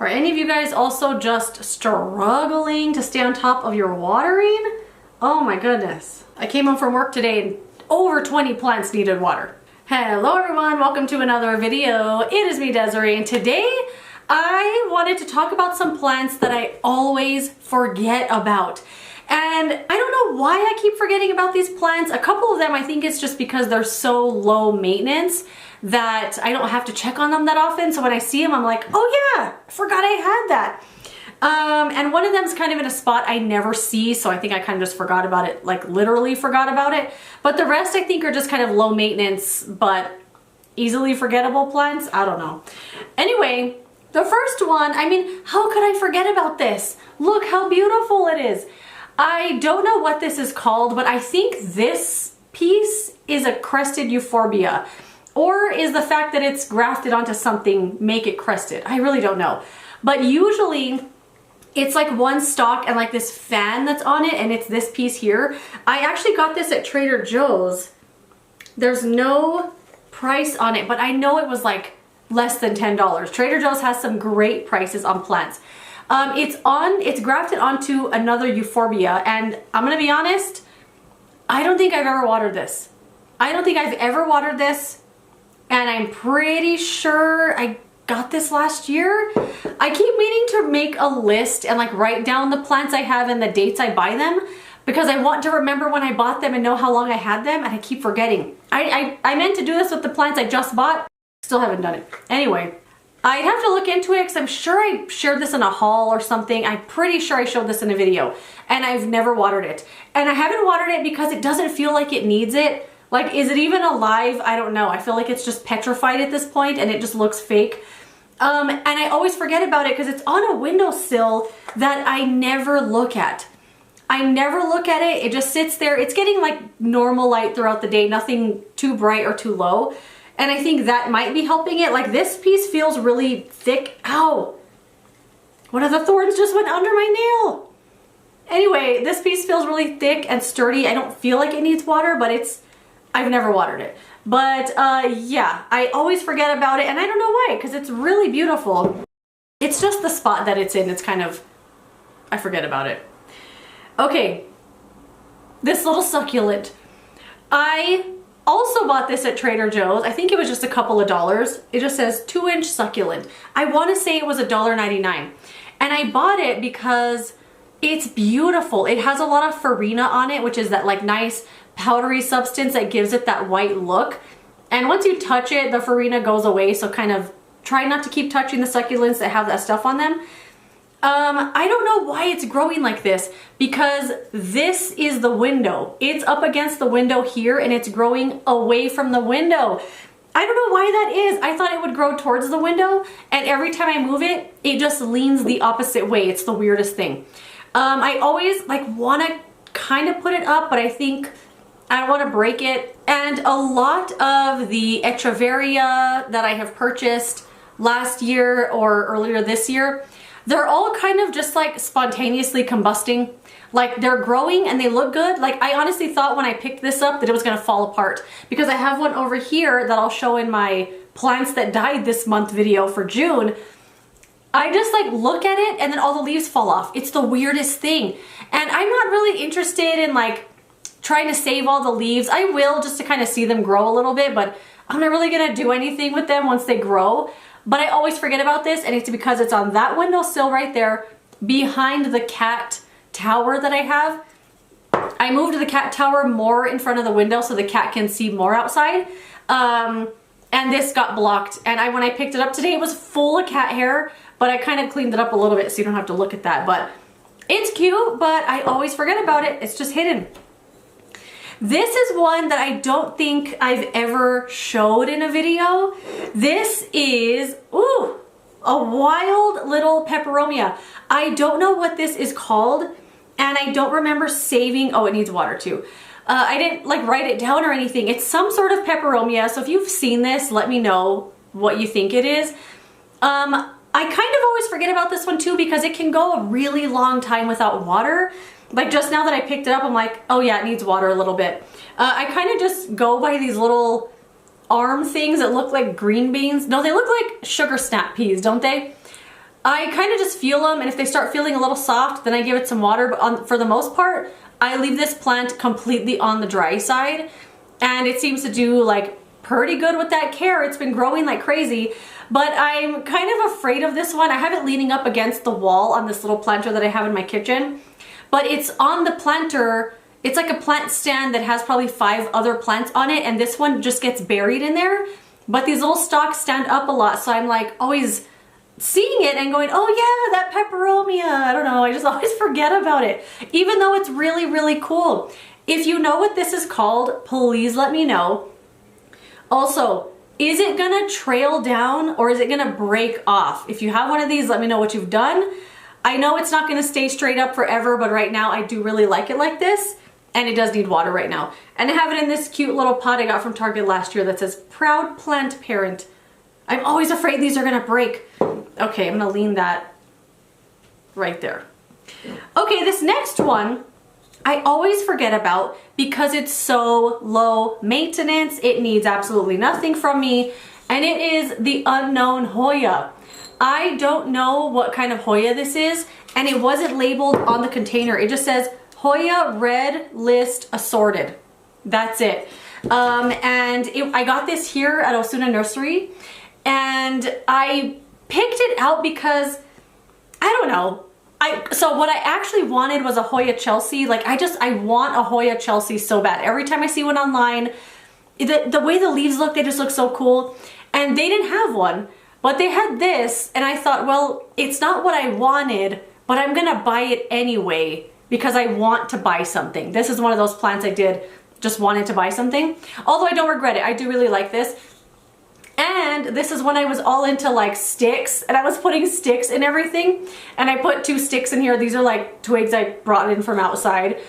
Are any of you guys also just struggling to stay on top of your watering? Oh my goodness. I came home from work today and over 20 plants needed water. Hello everyone, welcome to another video. It is me, Desiree, and today I wanted to talk about some plants that I always forget about. And I don't know why I keep forgetting about these plants. A couple of them, I think it's just because they're so low maintenance that I don't have to check on them that often. So when I see them, I'm like, oh yeah, I forgot I had that. And one of them is kind of in a spot I never see, so I think I kind of just forgot about it, like literally forgot about it. But the rest I think are just kind of low maintenance, but easily forgettable plants. I don't know. Anyway, the first one, I mean, how could I forget about this? Look how beautiful it is. I don't know what this is called, but I think this piece is a Crested Euphorbia. Or is the fact that it's grafted onto something make it crested? I really don't know. But usually it's like one stalk and like this fan that's on it, and it's this piece here. I actually got this at Trader Joe's. There's no price on it, but I know it was like less than $10. Trader Joe's has some great prices on plants. It's grafted onto another euphorbia, and I'm gonna be honest, I don't think I've ever watered this. I don't think I've ever watered this, and I'm pretty sure I got this last year. I keep meaning to make a list and like write down the plants I have and the dates I buy them, because I want to remember when I bought them and know how long I had them, and I keep forgetting. I meant to do this with the plants I just bought, still haven't done it. Anyway, I'd have to look into it because I'm sure I shared this in a haul or something. I'm pretty sure I showed this in a video, and I've never watered it. And I haven't watered it because it doesn't feel like it needs it. Like, is it even alive? I don't know. I feel like it's just petrified at this point and it just looks fake. And I always forget about it because it's on a windowsill that I never look at. I never look at it. It just sits there. It's getting like normal light throughout the day, nothing too bright or too low. And I think that might be helping it. Like, this piece feels really thick. Ow! One of the thorns just went under my nail. Anyway, this piece feels really thick and sturdy. I don't feel like it needs water, but I've never watered it. But yeah, I always forget about it, and I don't know why, because it's really beautiful. It's just the spot that it's in. It's kind of, I forget about it. Okay, this little succulent. I also bought this at Trader Joe's. I think it was just a couple of dollars. It just says 2-inch succulent. I want to say it was $1.99. And I bought it because it's beautiful. It has a lot of farina on it, which is that like nice powdery substance that gives it that white look. And once you touch it, the farina goes away, so kind of try not to keep touching the succulents that have that stuff on them. I don't know why it's growing like this, because this is the window. It's up against the window here, and it's growing away from the window. I don't know why that is. I thought it would grow towards the window, and every time I move it, it just leans the opposite way. It's the weirdest thing. I always like want to kind of put it up, but I think I don't want to break it. And a lot of the Echeveria that I have purchased last year or earlier this year, they're all kind of just like spontaneously combusting. Like, they're growing and they look good. Like, I honestly thought when I picked this up that it was gonna fall apart, because I have one over here that I'll show in my plants that died this month video for June. I just like look at it and then all the leaves fall off. It's the weirdest thing. And I'm not really interested in like trying to save all the leaves. I will, just to kind of see them grow a little bit, but I'm not really gonna do anything with them once they grow. But I always forget about this, and it's because it's on that windowsill right there behind the cat tower that I have. I moved the cat tower more in front of the window so the cat can see more outside. And this got blocked. And when I picked it up today, it was full of cat hair, but I kind of cleaned it up a little bit so you don't have to look at that. But it's cute, but I always forget about it. It's just hidden. This is one that I don't think I've ever showed in a video. This is, ooh, a wild little peperomia. I don't know what this is called, and I don't remember saving, oh, it needs water too. I didn't like write it down or anything. It's some sort of peperomia, so if you've seen this, let me know what you think it is. I kind of always forget about this one too, because it can go a really long time without water. Like, just now that I picked it up, I'm like, oh yeah, it needs water a little bit. I kind of just go by these little arm things that look like green beans. No, they look like sugar snap peas, don't they? I kind of just feel them, and if they start feeling a little soft, then I give it some water, but for the most part, I leave this plant completely on the dry side, and it seems to do like pretty good with that care. It's been growing like crazy, but I'm kind of afraid of this one. I have it leaning up against the wall on this little planter that I have in my kitchen, but it's on the planter. It's like a plant stand that has probably 5 other plants on it, and this one just gets buried in there. But these little stalks stand up a lot, so I'm like always seeing it and going, oh yeah, that peperomia. I don't know, I just always forget about it, even though it's really, really cool. If you know what this is called, please let me know. Also, is it gonna trail down or is it gonna break off? If you have one of these, let me know what you've done. I know it's not gonna stay straight up forever, but right now I do really like it like this, and it does need water right now. And I have it in this cute little pot I got from Target last year that says Proud Plant Parent. I'm always afraid these are gonna break. Okay, I'm gonna lean that right there. Okay, this next one I always forget about because it's so low maintenance. It needs absolutely nothing from me, and it is the unknown Hoya. I don't know what kind of Hoya this is, and it wasn't labeled on the container. It just says Hoya Red List Assorted. That's it. I got this here at Osuna Nursery, and I picked it out because, I don't know, so what I actually wanted was a Hoya Chelsea. Like I want a Hoya Chelsea so bad. Every time I see one online, the way the leaves look, they just look so cool. And they didn't have one, but they had this, and I thought, well, it's not what I wanted, but I'm gonna buy it anyway because I want to buy something. This is one of those plants I did just wanted to buy something. Although I don't regret it. I do really like this. And this is when I was all into like sticks, and I was putting sticks in everything, and I put 2 sticks in here. These are like twigs I brought in from outside.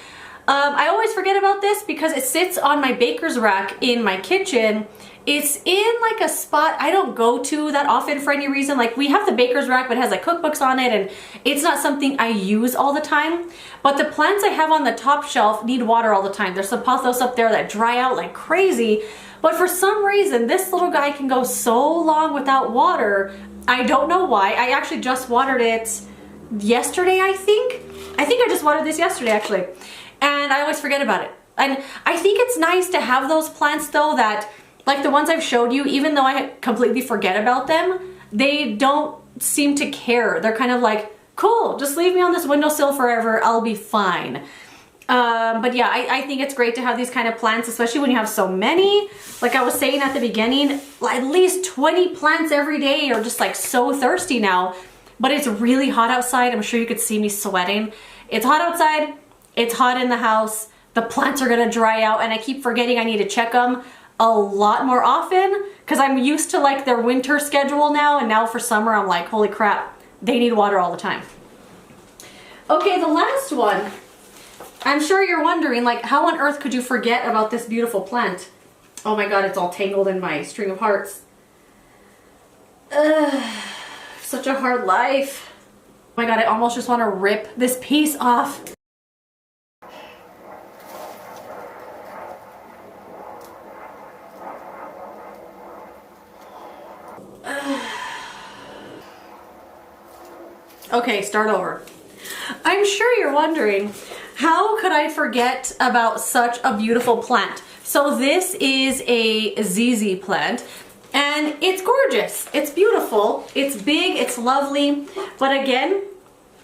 I always forget about this because it sits on my baker's rack in my kitchen. It's in like a spot I don't go to that often for any reason. Like we have the baker's rack, but it has like cookbooks on it, and it's not something I use all the time. But the plants I have on the top shelf need water all the time. There's some pothos up there that dry out like crazy. But for some reason, this little guy can go so long without water. I don't know why. I actually just watered it yesterday, I think. I think I just watered this yesterday, actually. And I always forget about it. And I think it's nice to have those plants, though, that, like the ones I've showed you, even though I completely forget about them, they don't seem to care. They're kind of like, cool, just leave me on this windowsill forever. I'll be fine. But yeah, I think it's great to have these kind of plants, especially when you have so many. Like I was saying at the beginning, at least 20 plants every day are just like so thirsty now. But it's really hot outside. I'm sure you could see me sweating. It's hot outside. It's hot in the house. The plants are gonna dry out, and I keep forgetting I need to check them a lot more often because I'm used to like their winter schedule now, and now for summer I'm like, holy crap, they need water all the time. Okay, the last one. I'm sure you're wondering, like, how on earth could you forget about this beautiful plant? Oh my god, it's all tangled in my string of hearts. Such a hard life. Oh my god, I almost just want to rip this piece off. Okay, start over. I'm sure you're wondering, how could I forget about such a beautiful plant? So this is a ZZ plant, and it's gorgeous. It's beautiful. It's big. It's lovely. But again,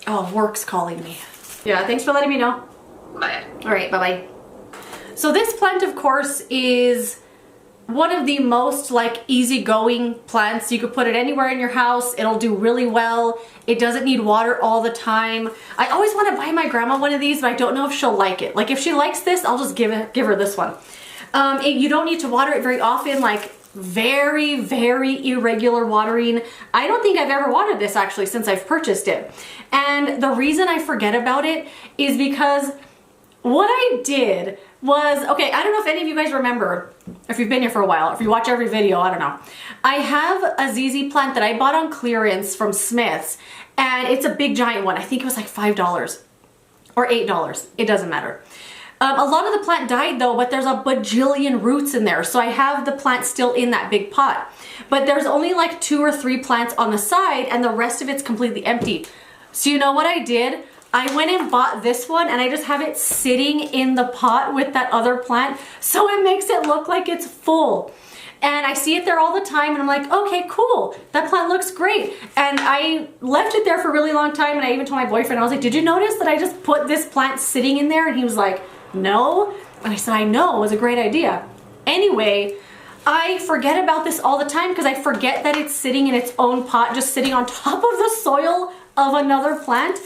oh, work's calling me. Yeah, thanks for letting me know. Bye. All right, bye-bye. So this plant, of course, is one of the most like easygoing plants. You could put it anywhere in your house. It'll do really well. It doesn't need water all the time. I always want to buy my grandma one of these, but I don't know if she'll like it. Like if she likes this, I'll just give her this one. You don't need to water it very often, like very, very irregular watering. I don't think I've ever watered this actually since I've purchased it. And the reason I forget about it is because what I did was, okay, I don't know if any of you guys remember, if you've been here for a while, if you watch every video, I don't know. I have a ZZ plant that I bought on clearance from Smith's, and it's a big giant one. I think it was like $5 or $8. It doesn't matter. A lot of the plant died though, but there's a bajillion roots in there. So I have the plant still in that big pot. But there's only like 2 or 3 plants on the side and the rest of it's completely empty. So you know what I did? I went and bought this one and I just have it sitting in the pot with that other plant. So it makes it look like it's full. And I see it there all the time and I'm like, okay, cool. That plant looks great. And I left it there for a really long time and I even told my boyfriend, I was like, did you notice that I just put this plant sitting in there? And he was like, no. And I said, I know, it was a great idea. Anyway, I forget about this all the time because I forget that it's sitting in its own pot, just sitting on top of the soil of another plant.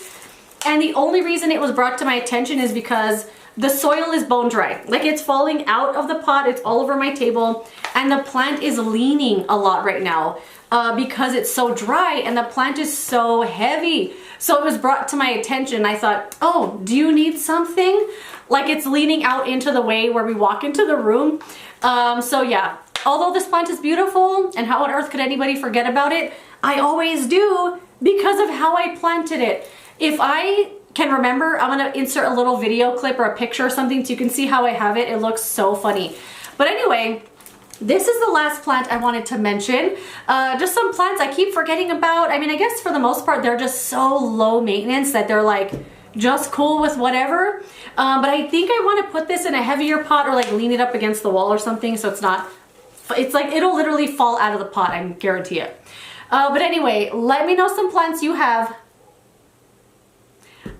And the only reason it was brought to my attention is because the soil is bone dry. Like it's falling out of the pot, it's all over my table, and the plant is leaning a lot right now because it's so dry and the plant is so heavy. So it was brought to my attention. I thought, oh, do you need something? Like it's leaning out into the way where we walk into the room. So yeah, although this plant is beautiful and how on earth could anybody forget about it? I always do because of how I planted it. If I can remember, I'm gonna insert a little video clip or a picture or something so you can see how I have it. It looks so funny. But anyway, this is the last plant I wanted to mention. Just some plants I keep forgetting about. I mean, I guess for the most part, they're just so low maintenance that they're like just cool with whatever. But I think I want to put this in a heavier pot or like lean it up against the wall or something so it's not, it's like it'll literally fall out of the pot, I guarantee it. But anyway, let me know some plants you have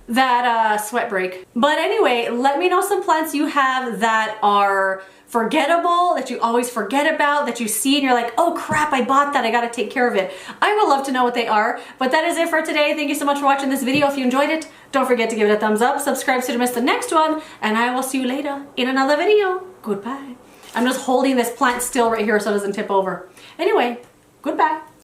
that sweat break. But anyway, let me know some plants you have that are forgettable, that you always forget about, that you see and you're like, oh crap, I bought that, I gotta take care of it. I would love to know what they are. But that is it for today. Thank you so much for watching this video. If you enjoyed it, don't forget to give it a thumbs up, subscribe so you don't miss the next one, and I will see you later in another video. Goodbye. I'm just holding this plant still right here so it doesn't tip over. Anyway, goodbye.